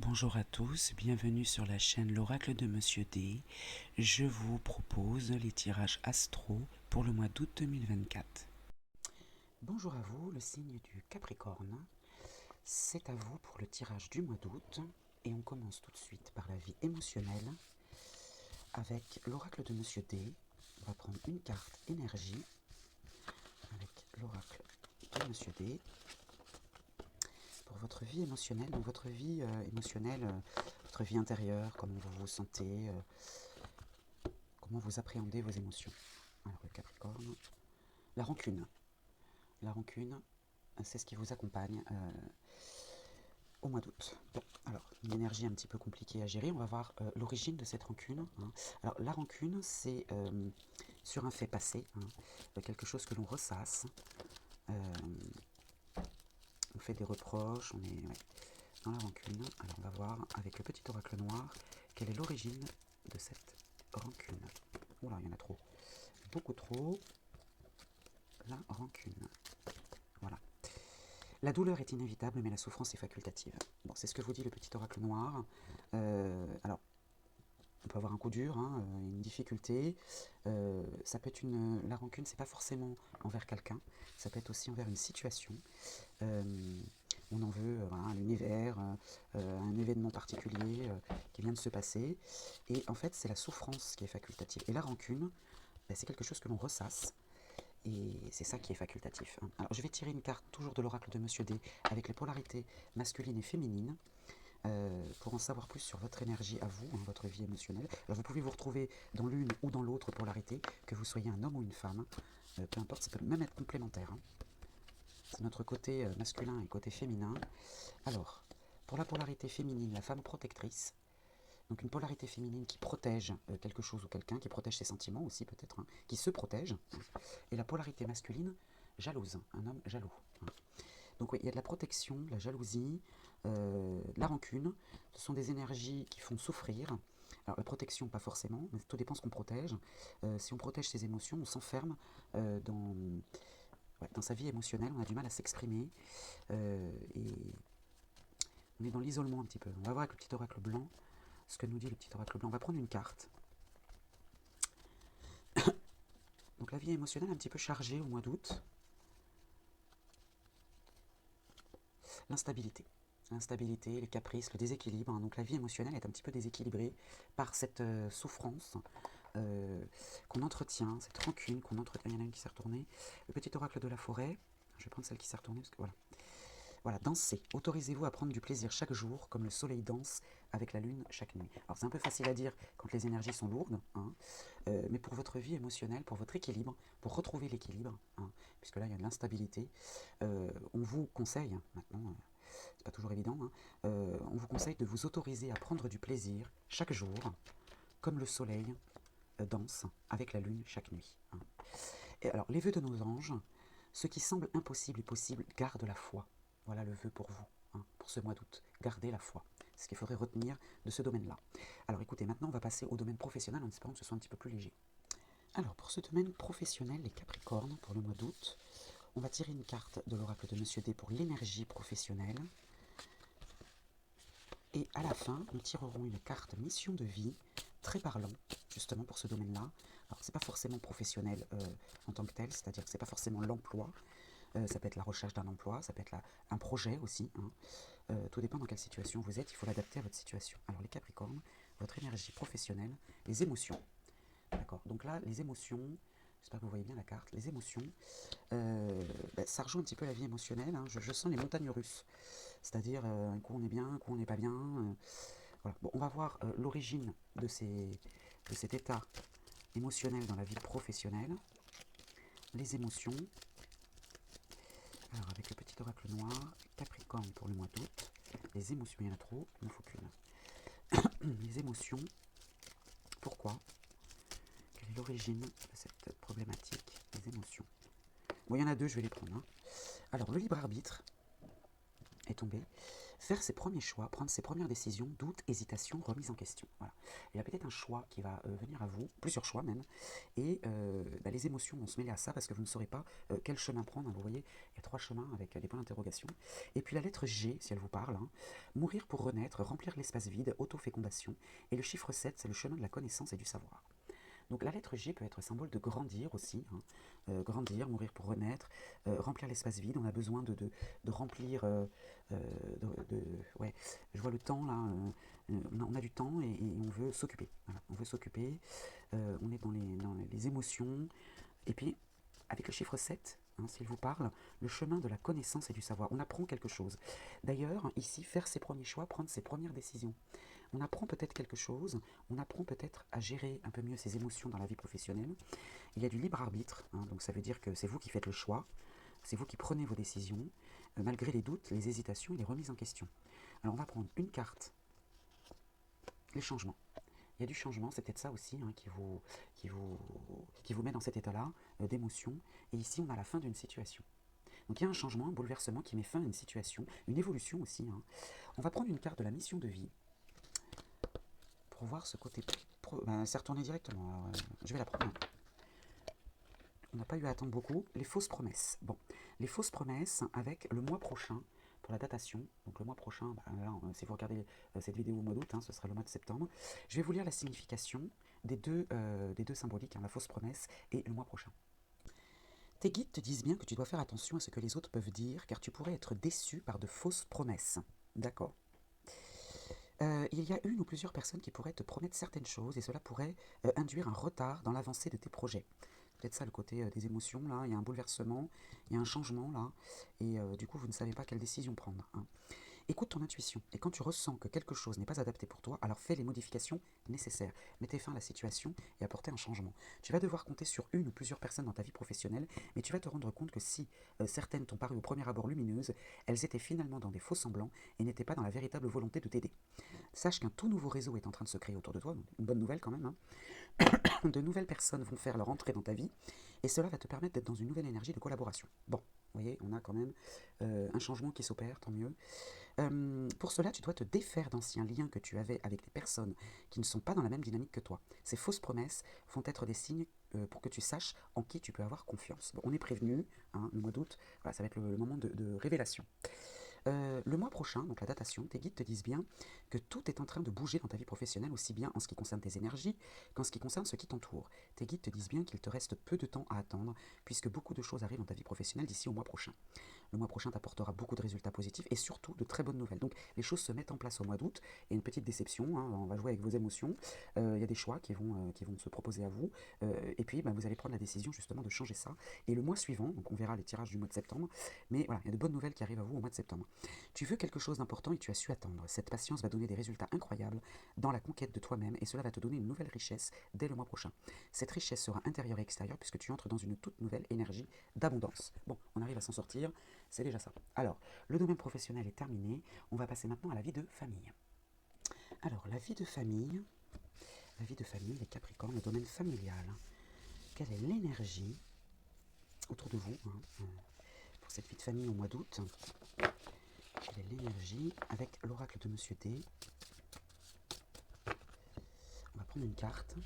Bonjour à tous, bienvenue sur la chaîne L'Oracle de Monsieur D. Je vous propose les tirages astro pour le mois d'août 2024. Bonjour à vous, le signe du Capricorne. C'est à vous pour le tirage du mois d'août. Et on commence tout de suite par la vie émotionnelle avec l'Oracle de Monsieur D. On va prendre une carte énergie avec l'Oracle de Monsieur D. Pour votre vie émotionnelle, donc votre vie émotionnelle, votre vie intérieure, comment vous vous sentez, comment vous appréhendez vos émotions. Alors le Capricorne, la rancune. La rancune, c'est ce qui vous accompagne au mois d'août. Bon, alors, une énergie un petit peu compliquée à gérer. On va voir l'origine de cette rancune. Alors, la rancune, c'est sur un fait passé, quelque chose que l'on ressasse. On fait des reproches, on est dans la rancune. Alors, on va voir avec le petit oracle noir quelle est l'origine de cette rancune. Oula, il y en a trop. Beaucoup trop. La rancune. Voilà. La douleur est inévitable, mais la souffrance est facultative. Bon, c'est ce que vous dit le petit oracle noir. Alors, on peut avoir un coup dur, une difficulté. Ça peut être la rancune, c'est pas forcément envers quelqu'un. Ça peut être aussi envers une situation. On en veut à l'univers, un événement particulier qui vient de se passer. Et en fait, c'est la souffrance qui est facultative. Et la rancune, c'est quelque chose que l'on ressasse. Et c'est ça qui est facultatif. Alors, je vais tirer une carte toujours de l'oracle de Monsieur D avec les polarités masculines et féminines pour en savoir plus sur votre énergie à vous, votre vie émotionnelle. Alors, vous pouvez vous retrouver dans l'une ou dans l'autre polarité, que vous soyez un homme ou une femme. Peu importe, ça peut même être complémentaire. C'est notre côté masculin et côté féminin. Alors, pour la polarité féminine, la femme protectrice. Donc une polarité féminine qui protège quelque chose ou quelqu'un, qui protège ses sentiments aussi peut-être, qui se protège. Et la polarité masculine, jalouse, un homme jaloux. Donc oui, il y a de la protection, de la jalousie, de la rancune. Ce sont des énergies qui font souffrir. Alors la protection, pas forcément, mais tout dépend de ce qu'on protège. Si on protège ses émotions, on s'enferme dans sa vie émotionnelle, on a du mal à s'exprimer. Et on est dans l'isolement un petit peu. On va voir avec le petit oracle blanc ce que nous dit le petit oracle blanc. On va prendre une carte. Donc la vie émotionnelle est un petit peu chargée au mois d'août. L'instabilité. L'instabilité, les caprices, le déséquilibre. Donc la vie émotionnelle est un petit peu déséquilibrée par cette souffrance qu'on entretient, cette rancune qu'on entretient. Il y en a une qui s'est retournée. Le petit oracle de la forêt. Je vais prendre celle qui s'est retournée parce que voilà. Voilà, dansez. Autorisez-vous à prendre du plaisir chaque jour, comme le soleil danse avec la lune chaque nuit. Alors c'est un peu facile à dire quand les énergies sont lourdes, mais pour votre vie émotionnelle, pour votre équilibre, pour retrouver l'équilibre, puisque là il y a de l'instabilité, on vous conseille, maintenant, c'est pas toujours évident, on vous conseille de vous autoriser à prendre du plaisir chaque jour, comme le soleil danse avec la lune chaque nuit. Et alors, les vœux de nos anges, ce qui semble impossible est possible, garde la foi. Voilà le vœu pour vous, pour ce mois d'août. Gardez la foi. C'est ce qu'il faudrait retenir de ce domaine-là. Alors écoutez, maintenant on va passer au domaine professionnel en espérant que ce soit un petit peu plus léger. Alors pour ce domaine professionnel, les Capricornes, pour le mois d'août, on va tirer une carte de l'oracle de Monsieur D pour l'énergie professionnelle. Et à la fin, nous tirerons une carte mission de vie, très parlant, justement pour ce domaine-là. Alors, c'est pas forcément professionnel en tant que tel, c'est-à-dire que c'est pas forcément l'emploi. Ça peut être la recherche d'un emploi, ça peut être un projet aussi. Tout dépend dans quelle situation vous êtes, il faut l'adapter à votre situation. Alors, les Capricornes, votre énergie professionnelle, les émotions. D'accord. Donc là, les émotions, j'espère que vous voyez bien la carte, les émotions, ça rejoint un petit peu la vie émotionnelle. Je sens les montagnes russes. C'est-à-dire, un coup on est bien, un coup on n'est pas bien. Voilà. Bon, on va voir l'origine de cet état émotionnel dans la vie professionnelle. Les émotions. Alors, avec le petit oracle noir, Capricorne pour le mois d'août. Les émotions, il y en a trop, il ne faut qu'une. Les émotions. Pourquoi? Quelle est l'origine de cette problématique des émotions? Bon, il y en a deux, je vais les prendre. Alors, le libre arbitre est tombé. faire ses premiers choix, prendre ses premières décisions, doute, hésitation, remise en question. Voilà. Il y a peut-être un choix qui va venir à vous, plusieurs choix même, et les émotions vont se mêler à ça parce que vous ne saurez pas quel chemin prendre. Hein. Vous voyez, il y a 3 chemins avec des points d'interrogation. Et puis la lettre G, si elle vous parle, hein, mourir pour renaître, remplir l'espace vide, auto-fécondation. Et le chiffre 7, c'est le chemin de la connaissance et du savoir. Donc la lettre G peut être symbole de grandir aussi, hein. Grandir, mourir pour renaître, remplir l'espace vide. On a besoin de remplir, ouais, je vois le temps là, on a du temps et on veut s'occuper. Voilà, on veut s'occuper, on est dans les émotions. Et puis avec le chiffre 7, hein, s'il vous parle, le chemin de la connaissance et du savoir. On apprend quelque chose. D'ailleurs, ici, faire ses premiers choix, prendre ses premières décisions. On apprend peut-être quelque chose, on apprend peut-être à gérer un peu mieux ses émotions dans la vie professionnelle. Il y a du libre arbitre, hein, donc ça veut dire que c'est vous qui faites le choix, c'est vous qui prenez vos décisions, malgré les doutes, les hésitations et les remises en question. Alors on va prendre une carte, les changements. Il y a du changement, c'est peut-être ça aussi hein, qui vous met dans cet état-là d'émotion. Et ici, on a la fin d'une situation. Donc il y a un changement, un bouleversement qui met fin à une situation, une évolution aussi. Hein. On va prendre une carte de la mission de vie pour voir ce côté. C'est retourné directement. Alors, je vais la prendre. On n'a pas eu à attendre beaucoup. Les fausses promesses. Bon, les fausses promesses avec le mois prochain pour la datation. Donc le mois prochain, là, si vous regardez cette vidéo au mois d'août, hein, ce sera le mois de septembre. Je vais vous lire la signification des deux symboliques, hein, la fausse promesse et le mois prochain. Tes guides te disent bien que tu dois faire attention à ce que les autres peuvent dire, car tu pourrais être déçu par de fausses promesses. D'accord. Il y a une ou plusieurs personnes qui pourraient te promettre certaines choses et cela pourrait induire un retard dans l'avancée de tes projets. Peut-être ça le côté des émotions, là, il y a un bouleversement, il y a un changement, là, et du coup vous ne savez pas quelle décision prendre. Hein. Écoute ton intuition, et quand tu ressens que quelque chose n'est pas adapté pour toi, alors fais les modifications nécessaires. Mettez fin à la situation et apportez un changement. Tu vas devoir compter sur une ou plusieurs personnes dans ta vie professionnelle, mais tu vas te rendre compte que si certaines t'ont paru au premier abord lumineuses, elles étaient finalement dans des faux semblants et n'étaient pas dans la véritable volonté de t'aider. Sache qu'un tout nouveau réseau est en train de se créer autour de toi, une bonne nouvelle quand même. Hein. De nouvelles personnes vont faire leur entrée dans ta vie et cela va te permettre d'être dans une nouvelle énergie de collaboration. Bon, vous voyez, on a quand même un changement qui s'opère, tant mieux. Pour cela, tu dois te défaire d'anciens liens que tu avais avec des personnes qui ne sont pas dans la même dynamique que toi. Ces fausses promesses vont être des signes pour que tu saches en qui tu peux avoir confiance. Bon, on est prévenu, hein, le mois d'août, voilà, ça va être le moment de révélation. Le mois prochain, donc la datation, tes guides te disent bien que tout est en train de bouger dans ta vie professionnelle, aussi bien en ce qui concerne tes énergies qu'en ce qui concerne ce qui t'entoure. Tes guides te disent bien qu'il te reste peu de temps à attendre, puisque beaucoup de choses arrivent dans ta vie professionnelle d'ici au mois prochain. Le mois prochain t'apportera beaucoup de résultats positifs et surtout de très bonnes nouvelles. Donc les choses se mettent en place au mois d'août. Et une petite déception, hein, on va jouer avec vos émotions. Il y a des choix qui vont se proposer à vous. Et puis vous allez prendre la décision justement de changer ça. Et le mois suivant, donc on verra les tirages du mois de septembre, mais voilà, il y a de bonnes nouvelles qui arrivent à vous au mois de septembre. Tu veux quelque chose d'important et tu as su attendre. Cette patience va donner des résultats incroyables dans la conquête de toi-même et cela va te donner une nouvelle richesse dès le mois prochain. Cette richesse sera intérieure et extérieure puisque tu entres dans une toute nouvelle énergie d'abondance. Bon, on arrive à s'en sortir, c'est déjà ça. Alors, le domaine professionnel est terminé. On va passer maintenant à la vie de famille. Alors, la vie de famille, les Capricornes, le domaine familial. Quelle est l'énergie autour de vous pour cette vie de famille au mois d'août? Quelle est l'énergie avec l'oracle de Monsieur D? On va prendre une carte.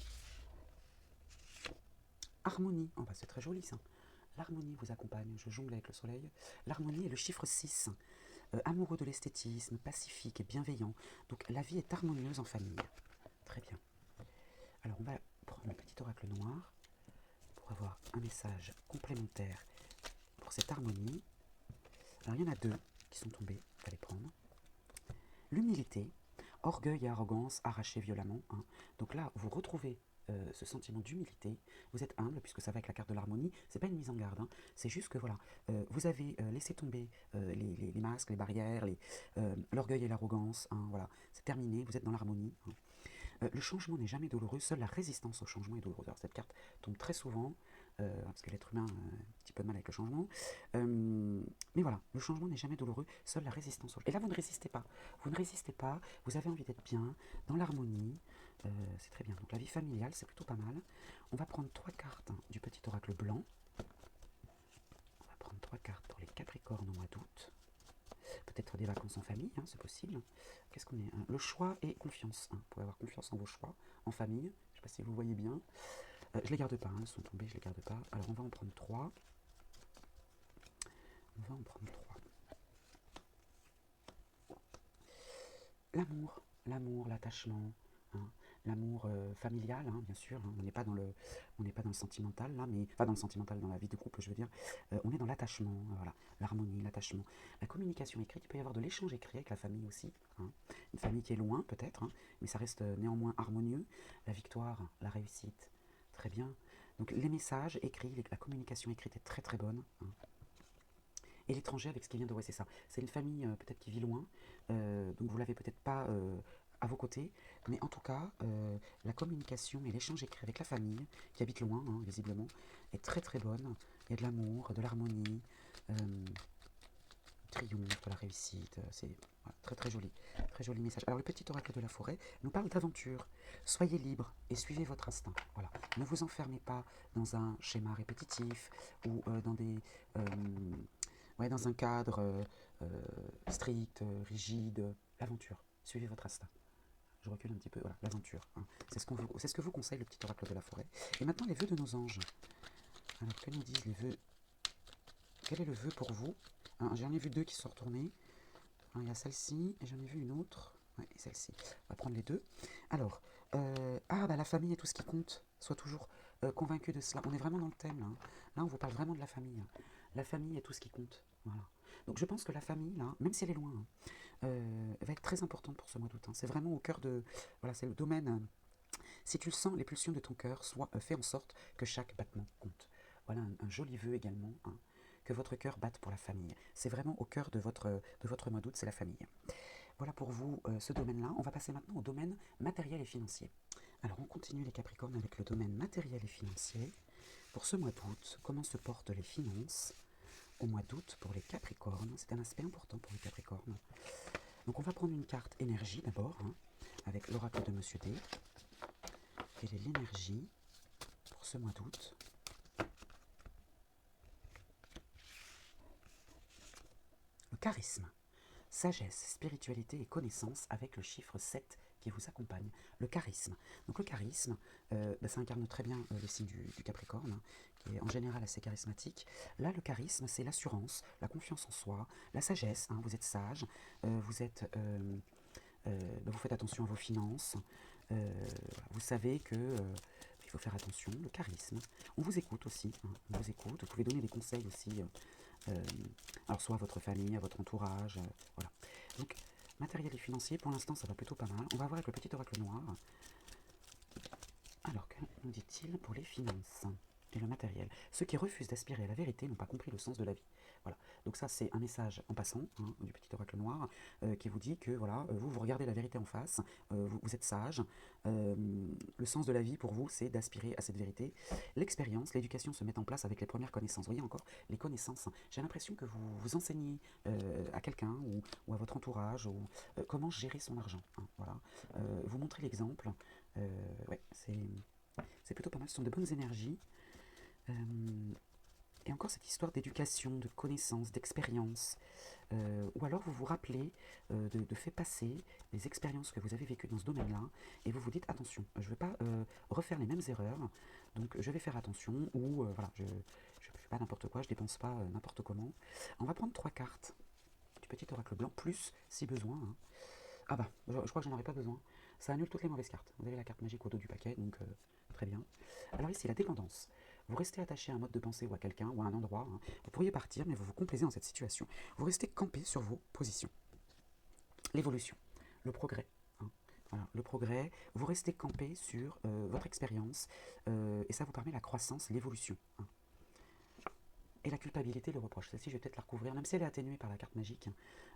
Harmonie. Oh c'est très joli ça. L'harmonie vous accompagne. Je jongle avec le soleil. L'harmonie est le chiffre 6. Amoureux de l'esthétisme, pacifique et bienveillant. Donc la vie est harmonieuse en famille. Très bien. Alors on va prendre le petit oracle noir pour avoir un message complémentaire pour cette harmonie. Alors il y en a 2 qui sont tombés. On va les prendre. L'humilité, orgueil et arrogance arrachés violemment. Hein. Donc là, vous retrouvez ce sentiment d'humilité. Vous êtes humble, puisque ça va avec la carte de l'harmonie. C'est pas une mise en garde. Hein. C'est juste que voilà, vous avez laissé tomber les masques, les barrières, l'orgueil et l'arrogance. Hein, voilà, c'est terminé. Vous êtes dans l'harmonie. Hein. Le changement n'est jamais douloureux. Seule la résistance au changement est douloureuse. Alors cette carte tombe très souvent. Parce que l'être humain a un petit peu de mal avec le changement. Mais voilà, le changement n'est jamais douloureux, seule la résistance. Et là, vous ne résistez pas. Vous ne résistez pas, vous avez envie d'être bien, dans l'harmonie. C'est très bien. Donc la vie familiale, c'est plutôt pas mal. On va prendre 3 cartes du petit oracle blanc. On va prendre 3 cartes pour les Capricornes au mois d'août. peut-être des vacances en famille, hein, c'est possible. Qu'est-ce qu'on est hein? Le choix et confiance. Hein. Vous pouvez avoir confiance en vos choix, en famille. Je ne sais pas si vous voyez bien. Je les garde pas, hein, elles sont tombées, je les garde pas. Alors on va en prendre 3. On va en prendre 3. L'amour, l'amour, l'attachement, hein, l'amour familial, hein, bien sûr. Hein, on n'est pas dans le sentimental là, mais pas dans le sentimental, dans la vie de couple, je veux dire. On est dans l'attachement, voilà, l'harmonie, l'attachement, la communication écrite. Il peut y avoir de l'échange écrit avec la famille aussi. Hein, une famille qui est loin peut-être, hein, mais ça reste néanmoins harmonieux. La victoire, la réussite, très bien. Donc les messages écrits, la communication écrite est très très bonne. Hein. Et l'étranger avec ce qui vient de... Ouais, c'est ça. C'est une famille peut-être qui vit loin, donc vous l'avez peut-être pas à vos côtés, mais en tout cas, la communication et l'échange écrit avec la famille, qui habite loin, hein, visiblement, est très très bonne. Il y a de l'amour, de l'harmonie, triomphe, de la réussite. C'est voilà, très joli message. Alors le petit oracle de la forêt nous parle d'aventure. Soyez libre et suivez votre instinct. Voilà. Ne vous enfermez pas dans un schéma répétitif ou dans des... ouais, dans un cadre strict, rigide, l'aventure. Suivez votre instinct. Je recule un petit peu, voilà, l'aventure. Hein. C'est ce que vous conseille le petit oracle de la forêt. Et maintenant, les vœux de nos anges. Alors, que nous disent les vœux? Quel est le vœu pour vous? Hein, j'en ai vu 2 qui sont retournés. Hein, il y a celle-ci, et j'en ai vu une autre. Ouais, et celle-ci. On va prendre les 2. Alors, la famille est tout ce qui compte. Sois toujours convaincu de cela. On est vraiment dans le thème, là. Hein. Là, on vous parle vraiment de la famille. Hein. La famille est tout ce qui compte. Voilà. Donc, je pense que la famille, là, même si elle est loin, hein, va être très importante pour ce mois d'août. Hein. C'est vraiment au cœur de... Voilà, c'est le domaine... si tu le sens, les pulsions de ton cœur, fais en sorte que chaque battement compte. Voilà un joli vœu également, hein, que votre cœur batte pour la famille. C'est vraiment au cœur de votre mois d'août, c'est la famille. Voilà pour vous ce domaine-là. On va passer maintenant au domaine matériel et financier. Alors on continue les Capricornes avec le domaine matériel et financier. Pour ce mois d'août, comment se portent les finances au mois d'août pour les Capricornes? C'est un aspect important pour les Capricornes. Donc on va prendre une carte énergie d'abord, hein, avec l'oracle de Monsieur D. Quelle est l'énergie pour ce mois d'août? Le charisme, sagesse, spiritualité et connaissance avec le chiffre 7 qui vous accompagne. Le charisme. Donc le charisme, ça incarne très bien le signe du Capricorne, hein, qui est en général assez charismatique. Là, le charisme, c'est l'assurance, la confiance en soi, la sagesse. Hein, vous êtes sage, vous êtes... vous faites attention à vos finances, vous savez que il faut faire attention, le charisme. On vous écoute aussi, hein, on vous écoute, vous pouvez donner des conseils aussi, alors soit à votre famille, à votre entourage, voilà. Donc, matériel et financier, pour l'instant ça va plutôt pas mal. On va voir avec le petit oracle noir. Alors, que nous dit-il pour les finances et le matériel? Ceux qui refusent d'aspirer à la vérité n'ont pas compris le sens de la vie. Voilà. Donc ça, c'est un message en passant, hein, du petit oracle noir, qui vous dit que voilà, vous regardez la vérité en face, vous êtes sage, le sens de la vie pour vous, c'est d'aspirer à cette vérité. L'expérience, l'éducation se met en place avec les premières connaissances. Vous voyez encore, les connaissances. J'ai l'impression que vous vous enseignez à quelqu'un ou à votre entourage ou, comment gérer son argent. Hein, voilà. Vous montrez l'exemple. Ouais, c'est plutôt pas mal. Ce sont de bonnes énergies. Et encore cette histoire d'éducation, de connaissance, d'expérience. Ou alors vous vous rappelez de faits passés, des expériences que vous avez vécues dans ce domaine-là, et vous vous dites attention, je ne veux pas refaire les mêmes erreurs, donc je vais faire attention, ou voilà, je ne fais pas n'importe quoi, je ne dépense pas n'importe comment. On va prendre 3 cartes du petit oracle blanc, plus si besoin. Hein. Ah bah, je crois que j'en aurais pas besoin. Ça annule toutes les mauvaises cartes. Vous avez la carte magique au dos du paquet, donc très bien. Alors ici, la dépendance. Vous restez attaché à un mode de pensée ou à quelqu'un ou à un endroit. Hein. Vous pourriez partir, mais vous vous complaisez dans cette situation. Vous restez campé sur vos positions. L'évolution, le progrès. Hein. Voilà, le progrès, vous restez campé sur votre expérience et ça vous permet la croissance, l'évolution. Hein. Et la culpabilité, le reproche. Celle-ci, je vais peut-être la recouvrir, même si elle est atténuée par la carte magique.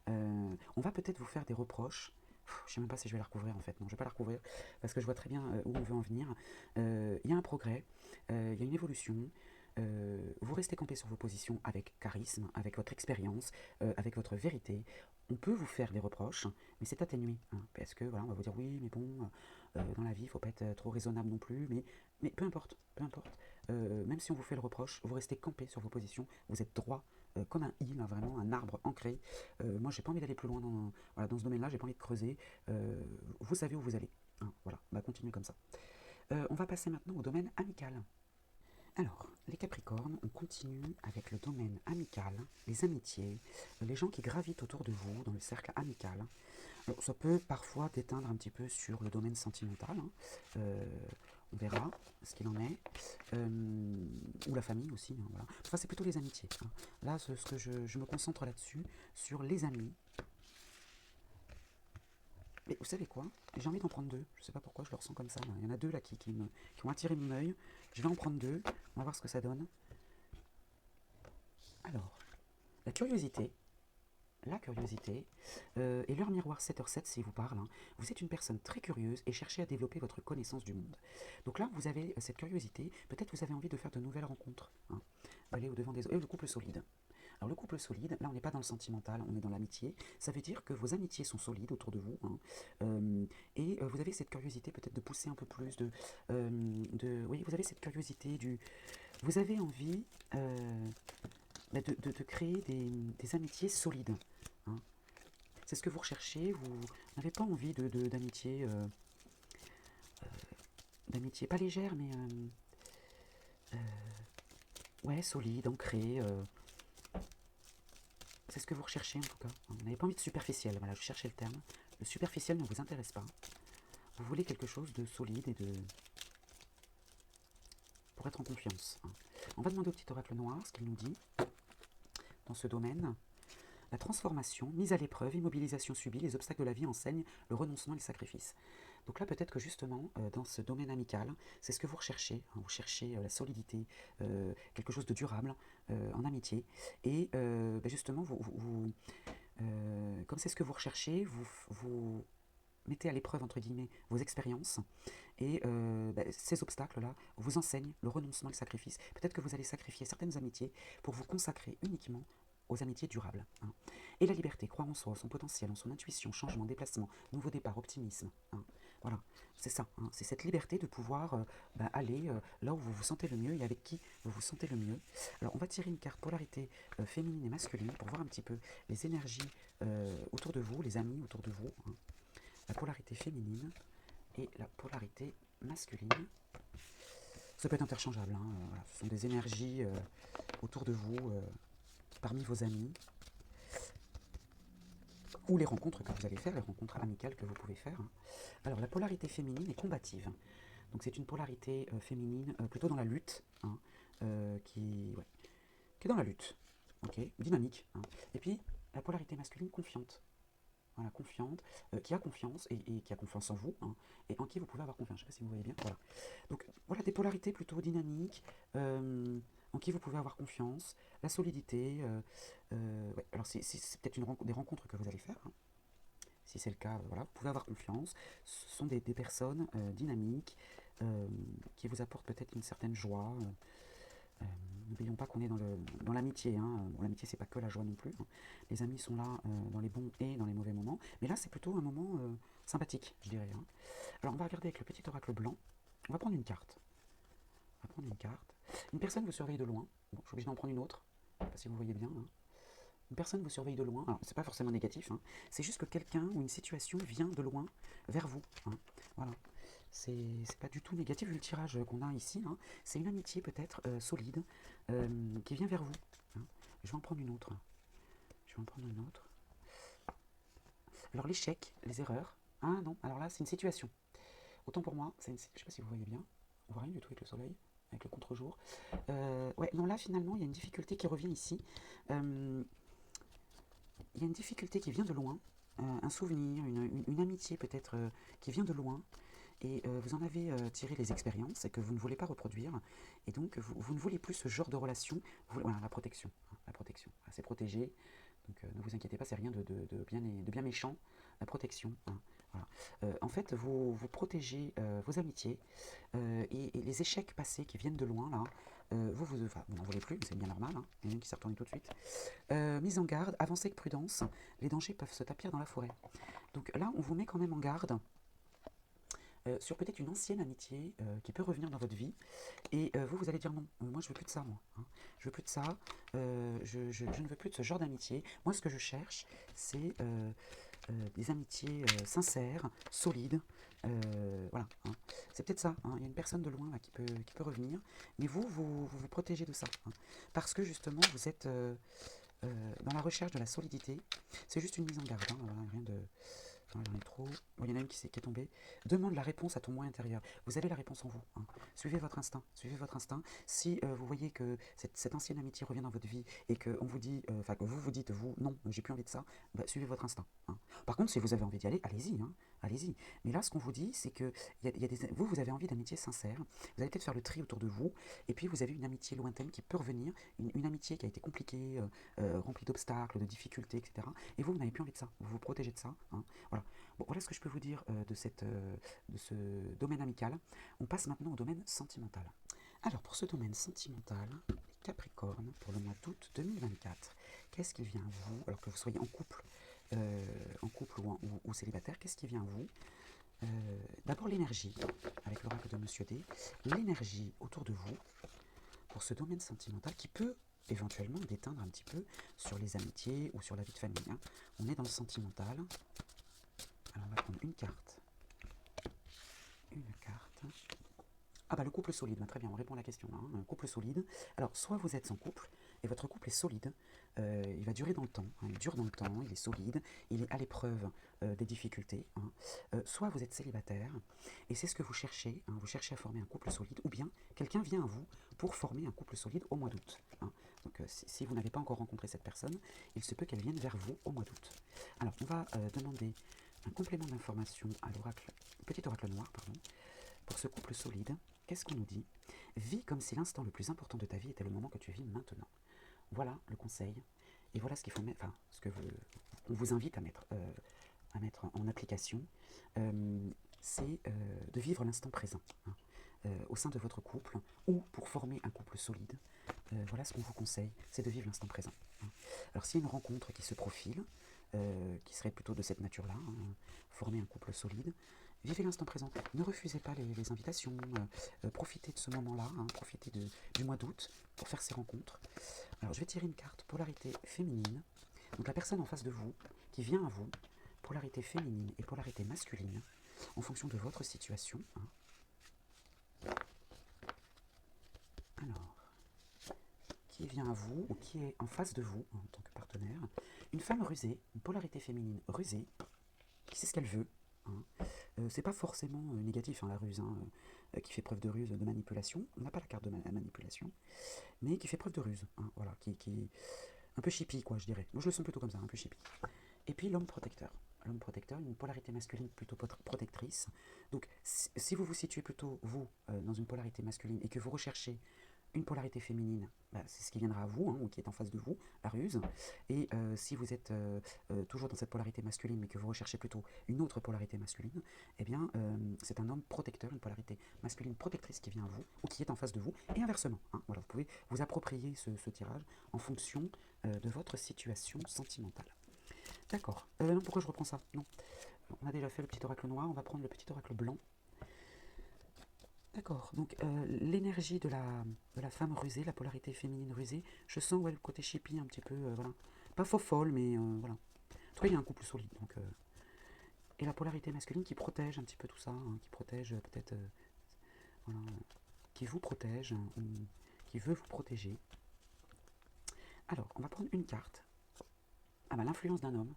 On va peut-être vous faire des reproches. Je ne sais même pas si je vais la recouvrir en fait. Non, je ne vais pas la recouvrir parce que je vois très bien où on veut en venir. Il y a un progrès, il y a une évolution. Vous restez campé sur vos positions avec charisme, avec votre expérience, avec votre vérité. On peut vous faire des reproches, mais c'est atténué. Hein, parce que voilà, on va vous dire oui, mais bon, dans la vie, il ne faut pas être trop raisonnable non plus. Mais peu importe, peu importe. Même si on vous fait le reproche, vous restez campé sur vos positions. Vous êtes droit comme un I, là, vraiment un arbre ancré. Moi, j'ai pas envie d'aller plus loin voilà, dans ce domaine-là, j'ai pas envie de creuser. Vous savez où vous allez. Hein, voilà, on va continuer comme ça. On va passer maintenant au domaine amical. Alors, les Capricornes, on continue avec le domaine amical, les amitiés, les gens qui gravitent autour de vous dans le cercle amical. Alors, ça peut parfois déteindre un petit peu sur le domaine sentimental, hein. On verra ce qu'il en est, ou la famille aussi, hein, voilà. Enfin, c'est plutôt les amitiés, hein. Là, ce que je me concentre là-dessus, sur les amis. Mais vous savez quoi? J'ai envie d'en prendre deux. Je sais pas pourquoi, je le ressens comme ça, là. Il y en a deux là qui ont attiré mon œil. Je vais en prendre deux. On va voir ce que ça donne. Alors, la curiosité. La curiosité et leur miroir 7h7 s'il vous parle. Hein. Vous êtes une personne très curieuse et cherchez à développer votre connaissance du monde. Donc là, vous avez cette curiosité. Peut-être vous avez envie de faire de nouvelles rencontres. Hein. Aller au-devant des autres. Et le couple solide. Alors le couple solide, là on n'est pas dans le sentimental, on est dans l'amitié. Ça veut dire que vos amitiés sont solides autour de vous. Hein. Et vous avez cette curiosité peut-être de pousser un peu plus, oui, vous avez cette curiosité vous avez envie de créer des amitiés solides. Hein. C'est ce que vous recherchez, vous n'avez pas envie d'amitié, d'amitié pas légère, mais ouais, solide, ancrée. C'est ce que vous recherchez en tout cas. Vous n'avez pas envie de superficiel, voilà, je cherchais le terme. Le superficiel ne vous intéresse pas. Vous voulez quelque chose de solide et pour être en confiance. Hein. On va demander au petit oracle noir ce qu'il nous dit dans ce domaine. La transformation, mise à l'épreuve, immobilisation subie, les obstacles de la vie enseignent le renoncement et le sacrifice. Donc là, peut-être que justement, dans ce domaine amical, c'est ce que vous recherchez. Hein, vous cherchez la solidité, quelque chose de durable en amitié. Et justement, comme c'est ce que vous recherchez, vous mettez à l'épreuve, entre guillemets, vos expériences. Et ces obstacles-là vous enseignent le renoncement et le sacrifice. Peut-être que vous allez sacrifier certaines amitiés pour vous consacrer uniquement aux amitiés durables. Hein. Et la liberté, croire en soi, son potentiel, en son intuition, changement, déplacement, nouveau départ, optimisme. Hein. Voilà, c'est ça. Hein. C'est cette liberté de pouvoir aller là où vous vous sentez le mieux et avec qui vous vous sentez le mieux. Alors, on va tirer une carte polarité féminine et masculine pour voir un petit peu les énergies autour de vous, les amis autour de vous. Hein. La polarité féminine et la polarité masculine. Ça peut être interchangeable. Hein. Voilà. Ce sont des énergies autour de vous, parmi vos amis, ou les rencontres que vous allez faire, les rencontres amicales que vous pouvez faire. Hein. Alors, la polarité féminine est combative. Donc, c'est une polarité féminine plutôt dans la lutte, hein, qui est dans la lutte, okay, dynamique. Hein. Et puis, la polarité masculine confiante. Voilà, confiante, qui a confiance et qui a confiance en vous, hein, et en qui vous pouvez avoir confiance. Je ne sais pas si vous voyez bien. Voilà. Donc voilà, des polarités plutôt dynamiques, en qui vous pouvez avoir confiance, la solidité. Ouais. Alors c'est peut-être des rencontres que vous allez faire. Hein. Si c'est le cas, voilà, vous pouvez avoir confiance. Ce sont des personnes dynamiques qui vous apportent peut-être une certaine joie. N'oublions pas qu'on est dans l'amitié. Hein. Bon, l'amitié, c'est pas que la joie non plus. Hein. Les amis sont là dans les bons et dans les mauvais moments. Mais là, c'est plutôt un moment sympathique, je dirais. Hein. Alors, on va regarder avec le petit oracle blanc. On va prendre une carte. On va prendre une carte. Une personne vous surveille de loin. Bon, je suis obligé d'en prendre une autre. Je sais pas si vous voyez bien. Hein. Une personne vous surveille de loin. Alors, c'est pas forcément négatif. Hein. C'est juste que quelqu'un ou une situation vient de loin vers vous. Hein. Voilà. C'est pas du tout négatif vu le tirage qu'on a ici. Hein. C'est une amitié peut-être solide qui vient vers vous. Hein. Je vais en prendre une autre. Alors l'échec, les erreurs. Ah non, alors là c'est une situation. Autant pour moi, je sais pas si vous voyez bien. On voit rien du tout avec le soleil, avec le contre-jour. Ouais, non là finalement il y a une difficulté qui revient ici. Il y a une difficulté qui vient de loin. Un souvenir, une amitié peut-être qui vient de loin. Et vous en avez tiré les expériences et que vous ne voulez pas reproduire. Et donc, vous ne voulez plus ce genre de relation. Voilà, la protection. Hein, la protection. Voilà, c'est protégé. Donc, ne vous inquiétez pas, c'est rien de bien méchant. La protection. Hein, voilà. En fait, vous protégez vos amitiés et les échecs passés qui viennent de loin, là, vous n'en voulez plus, c'est bien normal. Hein, il y en a une qui s'est retournée tout de suite. Mise en garde, avancez avec prudence. Les dangers peuvent se tapir dans la forêt. Donc là, on vous met quand même en garde. sur peut-être une ancienne amitié qui peut revenir dans votre vie. Et vous allez dire non, moi je veux plus de ça, moi. Hein. Je veux plus de ça, je ne veux plus de ce genre d'amitié. Moi, ce que je cherche, c'est des amitiés sincères, solides. Voilà. Hein. C'est peut-être ça. Hein. Il y a une personne de loin là, qui peut revenir, mais vous protégez de ça. Hein. Parce que justement, vous êtes dans la recherche de la solidité. C'est juste une mise en garde. Hein. Voilà, rien de. Enfin, j'en ai trop. Bon, il y en a une qui est tombée. Demande la réponse à ton moi intérieur. Vous avez la réponse en vous. Hein. Suivez votre instinct. Suivez votre instinct. Si vous voyez que cette ancienne amitié revient dans votre vie et que on vous dit, enfin que vous vous dites, vous, non, j'ai plus envie de ça, bah, suivez votre instinct. Hein. Par contre, si vous avez envie d'y aller, allez-y. Hein. Allez-y. Mais là, ce qu'on vous dit, c'est que vous avez envie d'amitié sincère. Vous allez peut-être faire le tri autour de vous. Et puis, vous avez une amitié lointaine qui peut revenir. Une amitié qui a été compliquée, remplie d'obstacles, de difficultés, etc. Et vous n'avez plus envie de ça. Vous vous protégez de ça. Hein. Voilà. Bon, voilà ce que je peux vous dire de ce domaine amical. On passe maintenant au domaine sentimental. Alors, pour ce domaine sentimental, les Capricornes, pour le mois d'août 2024, qu'est-ce qui vient à vous, alors que vous soyez en couple ou célibataire, qu'est-ce qui vient à vous? D'abord l'énergie, avec l'oracle de Monsieur D, l'énergie autour de vous, pour ce domaine sentimental qui peut éventuellement déteindre un petit peu sur les amitiés ou sur la vie de famille. Hein. On est dans le sentimental. Alors on va prendre une carte. Une carte. Ah bah le couple solide, bah, très bien, on répond à la question là. Hein. Un couple solide. Alors soit vous êtes en couple et votre couple est solide, il va durer dans le temps, hein, il dure dans le temps, il est solide, il est à l'épreuve des difficultés. Hein. Soit vous êtes célibataire et c'est ce que vous cherchez, hein, vous cherchez à former un couple solide, ou bien quelqu'un vient à vous pour former un couple solide au mois d'août. Hein. Donc si vous n'avez pas encore rencontré cette personne, il se peut qu'elle vienne vers vous au mois d'août. Alors on va demander un complément d'information à l'oracle, petit oracle noir, pardon. Pour ce couple solide, qu'est-ce qu'on nous dit? Vis comme si l'instant le plus important de ta vie était le moment que tu vis maintenant. Voilà le conseil. Et voilà ce qu'il faut mettre, enfin, on vous invite à mettre en application. C'est de vivre l'instant présent. Hein, au sein de votre couple ou pour former un couple solide. Voilà ce qu'on vous conseille, c'est de vivre l'instant présent. Hein. Alors s'il y a une rencontre qui se profile, qui serait plutôt de cette nature-là, hein, former un couple solide, vivez l'instant présent. Ne refusez pas les invitations, profitez de ce moment-là, hein, profitez du mois d'août pour faire ces rencontres. Alors je vais tirer une carte, polarité féminine. Donc la personne en face de vous, qui vient à vous, polarité féminine et polarité masculine, en fonction de votre situation. Hein. Alors, qui vient à vous ou qui est en face de vous en tant que partenaire? Une femme rusée, une polarité féminine rusée, qui sait ce qu'elle veut. Hein. C'est pas forcément négatif, hein, la ruse, hein, qui fait preuve de ruse, de manipulation. On n'a pas la carte de manipulation, mais qui fait preuve de ruse. Hein, voilà, qui un peu chippie, quoi, je dirais. Moi, je le sens plutôt comme ça, un peu chippie. Et puis l'homme protecteur. L'homme protecteur, une polarité masculine plutôt protectrice. Donc, si vous vous situez plutôt, vous, dans une polarité masculine et que vous recherchez une polarité féminine, bah, c'est ce qui viendra à vous, hein, ou qui est en face de vous, la ruse. Et si vous êtes toujours dans cette polarité masculine, mais que vous recherchez plutôt une autre polarité masculine, eh bien, c'est un homme protecteur, une polarité masculine protectrice qui vient à vous, ou qui est en face de vous, et inversement. Hein, voilà, vous pouvez vous approprier ce tirage en fonction de votre situation sentimentale. D'accord. Non, pourquoi je reprends ça? Non. On a déjà fait le petit oracle noir, on va prendre le petit oracle blanc. D'accord, donc l'énergie de la femme rusée, la polarité féminine rusée, je sens ouais, le côté chippie un petit peu, voilà. Pas faux folle, mais voilà. En tout cas, il y a un couple solide. Donc, et la polarité masculine qui protège un petit peu tout ça, hein, qui protège peut-être, voilà, qui vous protège, hein, ou qui veut vous protéger. Alors, on va prendre une carte. Ah bah l'influence d'un homme.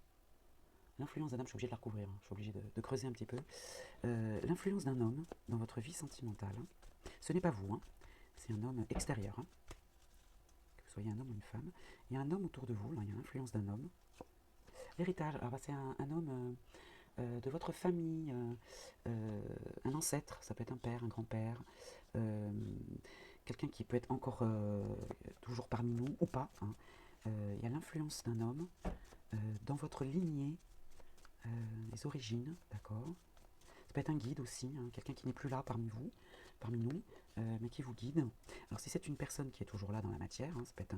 L'influence d'un homme, je suis obligé de la recouvrir, hein, je suis obligé de creuser un petit peu. L'influence d'un homme dans votre vie sentimentale, ce n'est pas vous, hein, c'est un homme extérieur. Hein, que vous soyez un homme ou une femme. Il y a un homme autour de vous, là, il y a l'influence d'un homme. L'héritage, alors c'est un homme de votre famille, un ancêtre, ça peut être un père, un grand-père, quelqu'un qui peut être encore toujours parmi nous ou pas. Hein. Il y a l'influence d'un homme dans votre lignée, les origines, d'accord. Ça peut être un guide aussi, hein, quelqu'un qui n'est plus là parmi vous, parmi nous, mais qui vous guide. Alors si c'est une personne qui est toujours là dans la matière, hein, ça peut être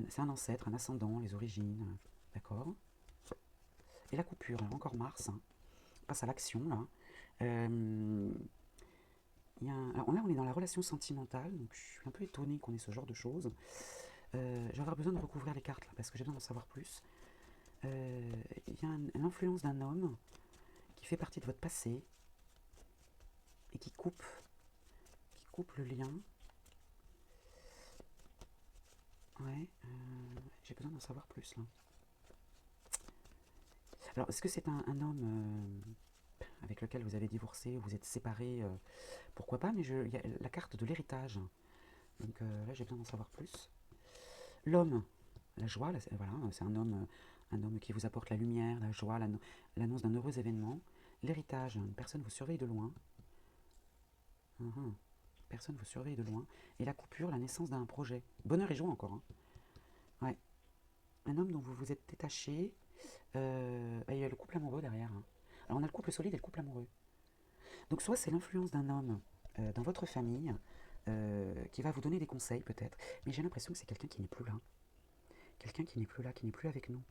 c'est un ancêtre, un ascendant, les origines, d'accord. Et la coupure, alors encore Mars, hein, passe à l'action là. Euh, alors là, on est dans la relation sentimentale, donc je suis un peu étonnée qu'on ait ce genre de choses. Je vais avoir besoin de recouvrir les cartes là, parce que j'ai besoin d'en savoir plus. Il y a l'influence d'un homme qui fait partie de votre passé et qui coupe le lien. Ouais, j'ai besoin d'en savoir plus là. Alors, est-ce que c'est un homme avec lequel vous avez divorcé, vous êtes séparés? Pourquoi pas, mais il y a la carte de l'héritage. Donc là, j'ai besoin d'en savoir plus. L'homme, la joie, là, voilà, c'est un homme qui vous apporte la lumière, la joie, l'annonce d'un heureux événement. L'héritage, une personne vous surveille de loin. Uhum. Personne vous surveille de loin. Et la coupure, la naissance d'un projet. Bonheur et joie encore. Hein. Ouais. Un homme dont vous vous êtes détaché. Il y a le couple amoureux derrière. Hein. Alors on a le couple solide et le couple amoureux. Donc soit c'est l'influence d'un homme dans votre famille qui va vous donner des conseils peut-être. Mais j'ai l'impression que c'est quelqu'un qui n'est plus là. Quelqu'un qui n'est plus là, qui n'est plus avec nous.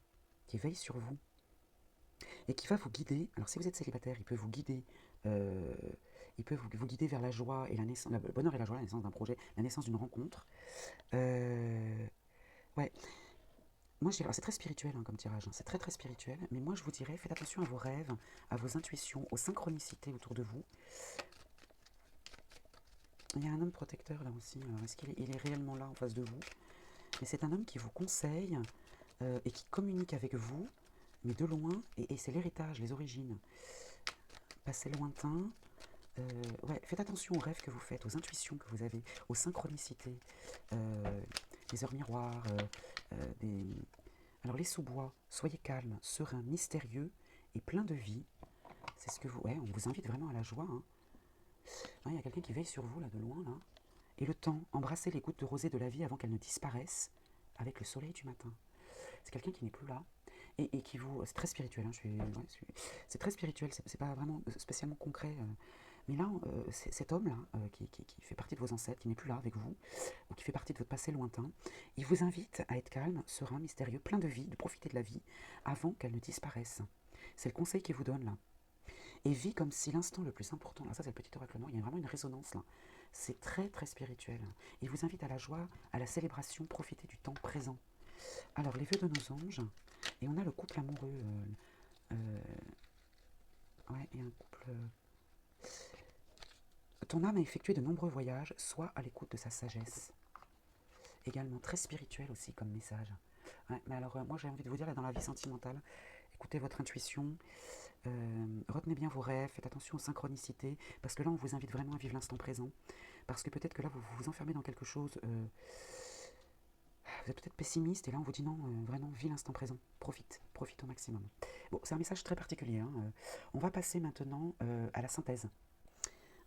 Qui veille sur vous. Et qui va vous guider. Alors si vous êtes célibataire, il peut vous guider. Il peut vous guider vers la joie et la naissance, le bonheur et la joie, la naissance d'un projet, la naissance d'une rencontre. Ouais, moi je dirais, c'est très spirituel hein, comme tirage, hein, c'est très très spirituel, mais moi je vous dirais, faites attention à vos rêves, à vos intuitions, aux synchronicités autour de vous. Il y a un homme protecteur là aussi, alors est-ce qu'il est réellement là en face de vous? Mais c'est un homme qui vous conseille et qui communique avec vous, mais de loin, et c'est l'héritage, les origines. Passé lointain, ouais, faites attention aux rêves que vous faites, aux intuitions que vous avez, aux synchronicités, les heures miroirs, des... Alors les sous-bois, soyez calme, serein, mystérieux et plein de vie. C'est ce que vous... Ouais, on vous invite vraiment à la joie. Hein. Il y a quelqu'un qui veille sur vous là de loin là. Et le temps, embrassez les gouttes de rosée de la vie avant qu'elles ne disparaissent avec le soleil du matin. C'est quelqu'un qui n'est plus là et qui vous... C'est très spirituel, hein, c'est très spirituel, c'est pas vraiment spécialement concret. Mais là, cet homme-là, qui fait partie de vos ancêtres, qui n'est plus là avec vous, ou qui fait partie de votre passé lointain, il vous invite à être calme, serein, mystérieux, plein de vie, de profiter de la vie avant qu'elle ne disparaisse. C'est le conseil qu'il vous donne là. Et vis comme si l'instant le plus important, là ça c'est le petit oracle noir, il y a vraiment une résonance là. C'est très très spirituel. Il vous invite à la joie, à la célébration, profiter du temps présent. Alors les vœux de nos anges, et on a le couple amoureux. Ouais, et un couple... Ton âme a effectué de nombreux voyages, sois à l'écoute de sa sagesse. Également très spirituel aussi comme message. Ouais, mais alors moi j'ai envie de vous dire là dans la vie sentimentale, écoutez votre intuition, retenez bien vos rêves, faites attention aux synchronicités, parce que là on vous invite vraiment à vivre l'instant présent, parce que peut-être que là vous vous enfermez dans quelque chose, vous êtes peut-être pessimiste, et là on vous dit non, vraiment vis l'instant présent, profite au maximum. Bon, c'est un message très particulier, hein, on va passer maintenant à la synthèse.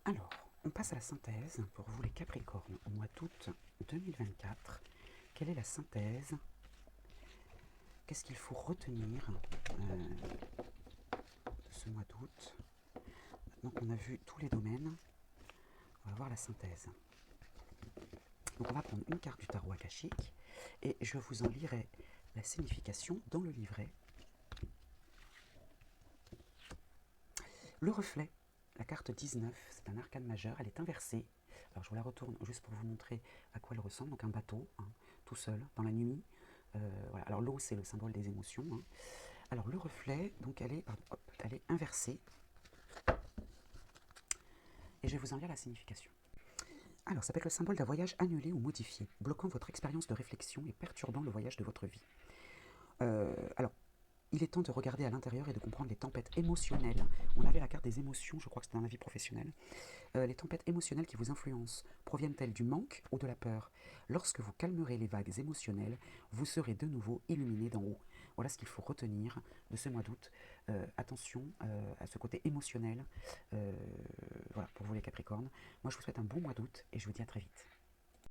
Alors, on passe à la synthèse pour vous les Capricornes au mois d'août 2024. Quelle est la synthèse? Qu'est-ce qu'il faut retenir de ce mois d'août? Maintenant qu'on a vu tous les domaines, on va voir la synthèse. Donc on va prendre une carte du tarot akashique et je vous en lirai la signification dans le livret. Le reflet, la carte 19, c'est un arcane majeur, elle est inversée. Alors je vous la retourne juste pour vous montrer à quoi elle ressemble. Donc un bateau, hein, tout seul, dans la nuit. Voilà. Alors l'eau, c'est le symbole des émotions. Hein. Alors le reflet, donc elle est inversée. Et je vais vous en lire la signification. Alors ça peut être le symbole d'un voyage annulé ou modifié, bloquant votre expérience de réflexion et perturbant le voyage de votre vie. Alors, il est temps de regarder à l'intérieur et de comprendre les tempêtes émotionnelles. On avait la carte des émotions, je crois que c'était dans la vie professionnelle. Les tempêtes émotionnelles qui vous influencent proviennent-elles du manque ou de la peur? Lorsque vous calmerez les vagues émotionnelles, vous serez de nouveau illuminé d'en haut. Voilà ce qu'il faut retenir de ce mois d'août. Attention à ce côté émotionnel. Voilà, pour vous les Capricornes. Moi, je vous souhaite un bon mois d'août et je vous dis à très vite.